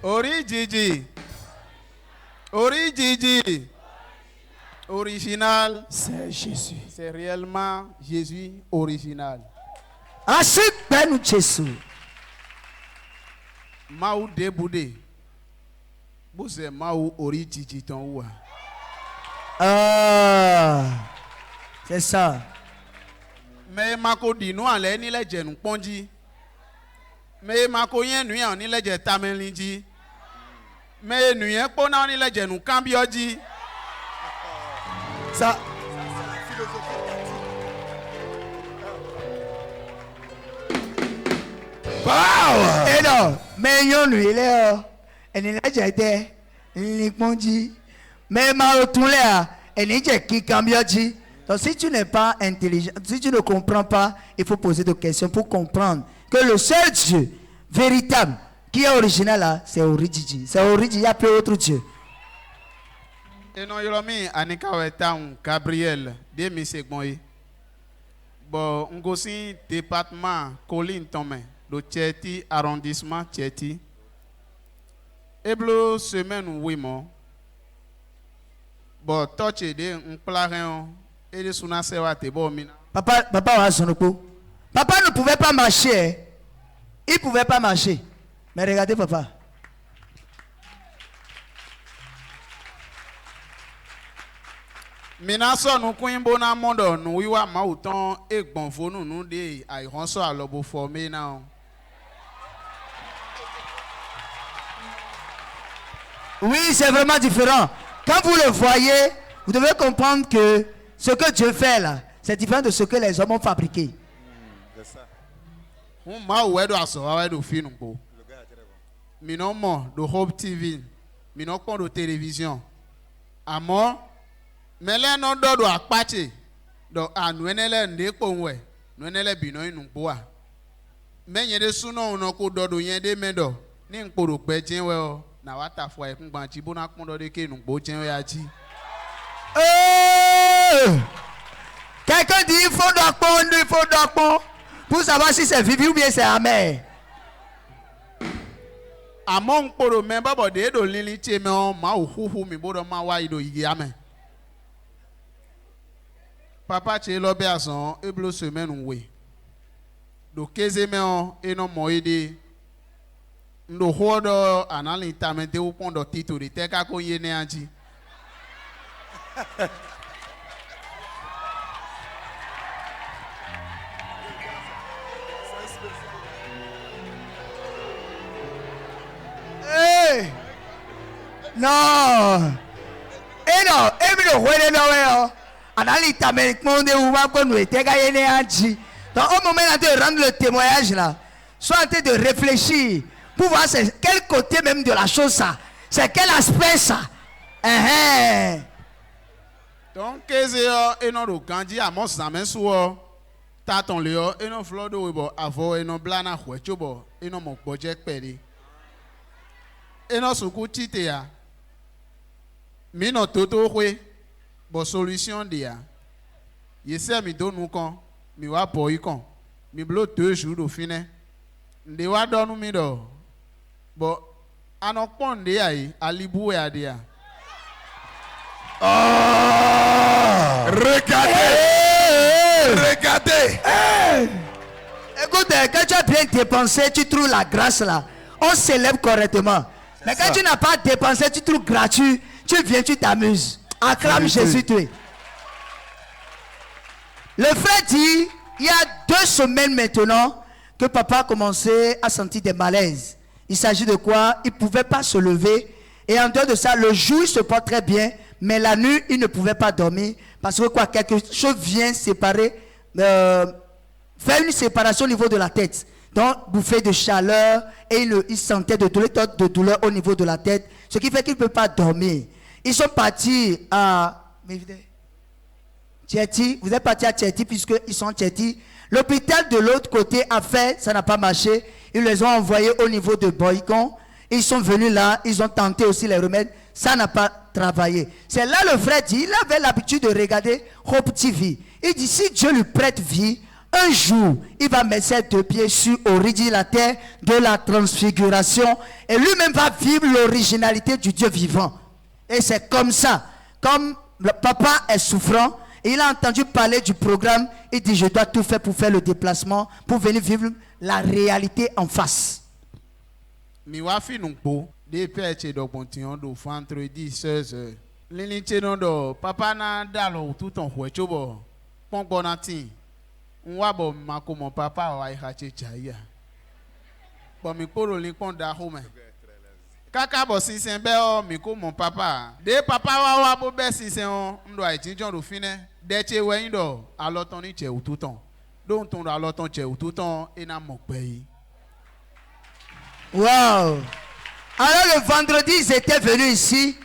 Origigi. Origigi. Original. C'est Jésus. C'est réellement Jésus original. Ensuite, ben nous Jésus. Maou déboudé. Vous c'est Maou origigi ton oua. Ah, c'est ça. Mais mako di nou ale ni leje nou ponji. Mais mako yen nu yan ni leje tamenlinji. Mais nu yen pona ni leje nou kambioji. Ça. Wow! Et non, mais yon lui il est elle n'a déjà été il dit mais ma retourné à elle n'est déjà qui cambioji. Donc si tu n'es pas intelligent, si tu ne comprends pas, il faut poser des questions pour comprendre que le seul Dieu véritable qui est original là, c'est Origigi. C'est Origigi, il n'y a plus autre Dieu. Et non yolomi anika weta Gabriel de mi segboy. Bon, ngosi département Colline Tomé, do Tcheti arrondissement Tcheti. Eblo semaine oui mon. Bon, touche de n'plareon et de suna sewa te bo mina. Papa va son coup. Papa ne pouvait pas marcher. Il ne pouvait pas marcher. Mais regardez papa. Mina so nou kwimbo na mondo nou wiwa ma uton egbonfo nou de aironso alobo formé na. Oui, c'est vraiment différent. Quand vous le voyez, vous devez comprendre que ce que Dieu fait là, c'est différent de ce que les hommes ont fabriqué. C'est ça. On ma wedo aso wedo film bo. Mino mo do Hope TV. Mino kon do télévision. Amo mele no do akpache. Do anuenele ndekpo nwe. Nuenele bino inu boa. Menye de suno no ko do yen de medo. Ni nkporo pe jinwe o. Na wata fwa ekun gbanchi bo na kon do de ke nu bo jinwe ya chi. Quelqu'un dit il faut d'apprendre pour savoir si c'est vivi ou bien c'est amer. Among poro member but they don't lili cheme on ma uhuhu mi bodo ma wa ido igi ame. Papa che lo be ason eblo semaine we. Do keze me on eno moide. Ndo hodo anali tamente u pondo tito de teka ko yene anji. Hey! Non! Et non, et bien le roi de Noël, analyse américaine de Ouva qu'on nous était gagné en G. Donc au moment de rendre le témoignage là, soit en train de réfléchir pour voir c'est quel côté même de la chose ça, c'est quel aspect ça. Donc keze yo eno do ganji amos zamen suo. Taton leo eno flodo webo avo eno blana hwechobo eno mo project pedi. Eno suku chite ya. Mi no toto hwe bo solution dia. Yese mi do nou kon, mi wa boy kon. Mi blo 2 jours do fine. Nde wa donu mi do. Bo anokpon de ai alibu ya dia. Oh! Regardez! Regardez! Écoute, quand tu as bien dépensé, tu trouves la grâce là. On s'élève correctement. Mais quand tu n'as pas dépensé, tu trouves gratuit. Tu viens, tu t'amuses. Acclame Jésus, tu es. Le frère dit, il y a 2 semaines maintenant que papa a commencé à sentir des malaises. Il s'agit de quoi? Il ne pouvait pas se lever. Et en dehors de ça, le jour, il se porte très bien. Mais la nuit, il ne pouvait pas dormir. Parce que quoi, quelque chose vient séparer, faire une séparation au niveau de la tête. Donc, bouffée de chaleur. Et il sentait de douleur au niveau de la tête. Ce qui fait qu'il ne peut pas dormir. Ils sont partis à Tcheti. Vous êtes partis à Tcheti puisqu'ils sont à Tcheti. L'hôpital de l'autre côté a fait, ça n'a pas marché. Ils les ont envoyés au niveau de Boycon. Ils sont venus là, ils ont tenté aussi les remèdes. Ça n'a pas travaillé. C'est là le frère dit, il avait l'habitude de regarder Hope TV. Il dit, si Dieu lui prête vie, un jour, il va mettre ses 2 pieds sur l'originalité de la transfiguration et lui-même va vivre l'originalité du Dieu vivant. Et c'est comme ça, comme le papa est souffrant, et il a entendu parler du programme, il dit je dois tout faire pour faire le déplacement, pour venir vivre la réalité en face. Mi wa fi nukpo de peche do pontion do vendredi 16h. Lini cheno do papa na dalo tout on hwe chobo. Pongbo na tin. Nwa bo mako mon papa wa iha che chaya. Bo mi poro lin pon da home. Kaka bo sinsen be o mi ko mon papa. De papa wa bo be sinsen o ndo ai tinjon do fine. De che we ndo aloton ni che tout on. Don ton aloton che tout on e na mo pe yi. Wow! Alors le vendredi, ils étaient venus ici.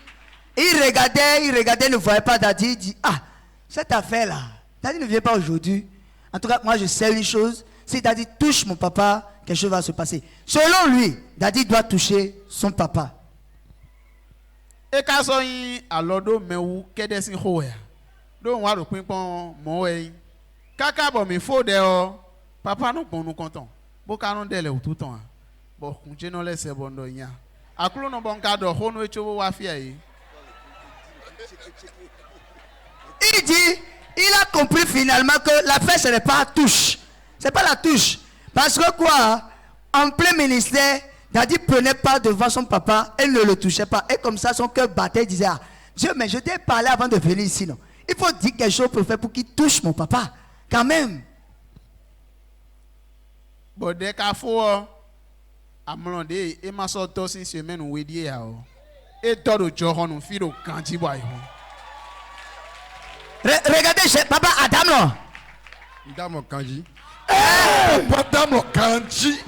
Ils regardaient, ne voyaient pas Daddy. Ils disent, ah, cette affaire-là, Daddy ne vient pas aujourd'hui. En tout cas, moi je sais une chose. Si Daddy touche mon papa, quelque chose va se passer. Selon lui, Daddy doit toucher son papa. E ka so yin alodo mewu kedesin ho ya. Do wa ro pinpon mo we. Kaka bo mi fo de o. Papa no pon nu konton. Bo ka no dele otuton a. Bo kunje no le se bondo yan. Akulo no bon ka do ho no echo wa fia yi. Il dit, il a compris finalement que l'affaire ce n'est pas la touche. C'est pas la touche. Parce que quoi, en plein ministère, Daddy prenait pas devant son papa, elle ne le touchait pas. Et comme ça, son cœur battait, il disait, ah, Dieu, mais je t'ai parlé avant de venir ici, non. Il faut dire quelque chose pour faire pour qu'il touche mon papa. Quand même. Bo de ka fo o. Amlonde e ma so to sin semaine we die ya o. E to do jo honu fi do kanji boy ho. Regardez chez papa Adam là. Dame Kanji. Papa Dame Kanji.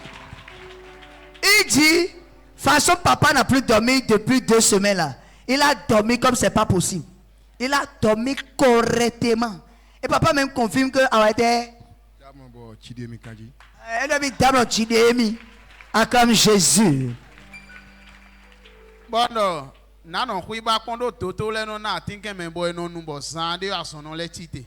Il dit, façon papa n'a plus dormi depuis 2 semaines là. Il a dormi comme c'est pas possible. Il a dormi correctement. Et papa même confirme que arrêtez. Dame bo Chidemi Kanji. Elle a mis Dame Chidemi. Comme Jésus. Bondo nano hui ba kondo toto le no na tinke me boy no numbo sande asono le chite.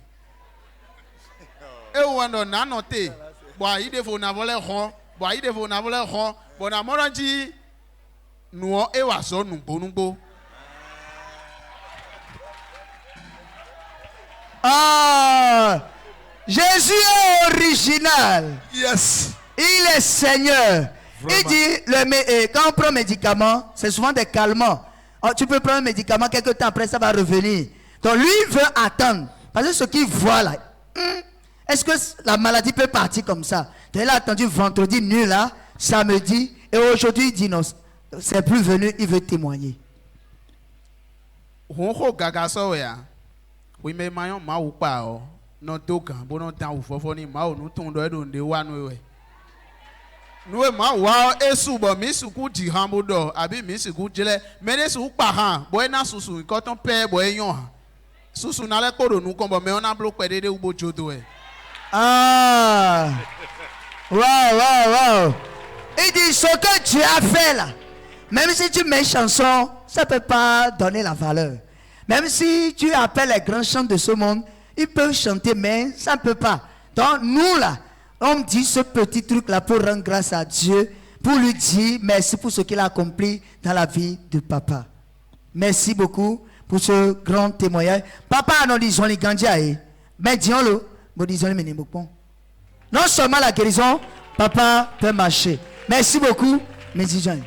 E wando nano te. Bo ide fo na vole ho, bo ide fo na vole ho, bo na moranji nuo e wa so numbo. Ah, Jésus est original. Yes. Il est Seigneur. Vraiment. Il dit, quand on prend un médicament, c'est souvent des calmants. Oh, tu peux prendre un médicament, quelques temps après, ça va revenir. Donc lui, il veut attendre. Parce que ce qu'il voit là, est-ce que la maladie peut partir comme ça? Donc il a attendu vendredi, nuit là, samedi, et aujourd'hui, il dit non, c'est plus venu, il veut témoigner. Honho gaga so ya. We me mayon ma u pa o. No tokan, bo no tan u fofo ni ma o nu ton do e do nde wa nu we. Nous ma wa esu bo mi suku di hambo do abi mi suku jele mene su pa han bo na susu nkan ton pe bo eyan han susu na le koro nu kon bo me ona blo pe dede ubo jodo e. Ah! Wow! Il dit ce que tu as fait là, même si tu mets chanson, ça ne peut pas donner la valeur. Même si tu appelles les grands chants de ce monde, ils peuvent chanter, mais ça ne peut pas. Donc nous là, on dit ce petit truc là pour rendre grâce à Dieu, pour lui dire merci pour ce qu'il a accompli dans la vie de papa. Merci beaucoup pour ce grand témoignage. Papa, nous disons les gandhiaïs, mais disons-le, nous disons les ménémopons. Non seulement la guérison, papa peut marcher. Merci beaucoup, mes disons.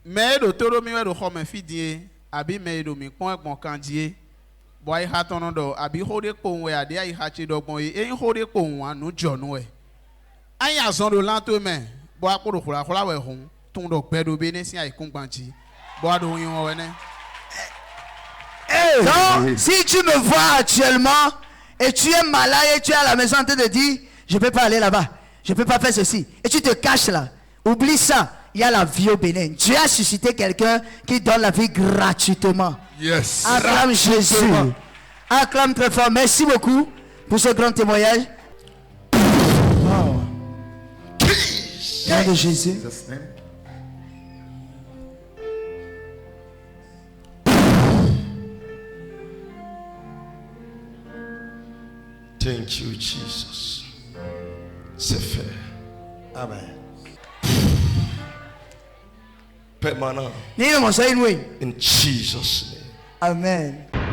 Me do toro mi we do ho me fidie abi me do mi pon egbon kan die. Boy ha tono do abi hode po we ade ai ha chi dogbon yi en hode po wan no jonu e. Anya zon do lanto me bo akoro khura khura we hun tun do gbe do be ni sin ai kun gbanji. Bo ado yin wo we ne. Donc, si tu me vois actuellement et tu es malade et tu es à la maison en train de dire, je ne peux pas aller là-bas, je ne peux pas faire ceci, et tu te caches là, oublie ça, il y a la vie au Bénin. Dieu a suscité quelqu'un qui donne la vie gratuitement. Yes. Acclame Jésus. Acclame très fort. Merci beaucoup pour ce grand témoignage. Wow. Nom de Jésus. Jesus' name. Thank you, Jesus. C'est fait. Amen. Permanent. Ni no mo say in way. In Jesus' name. Amen.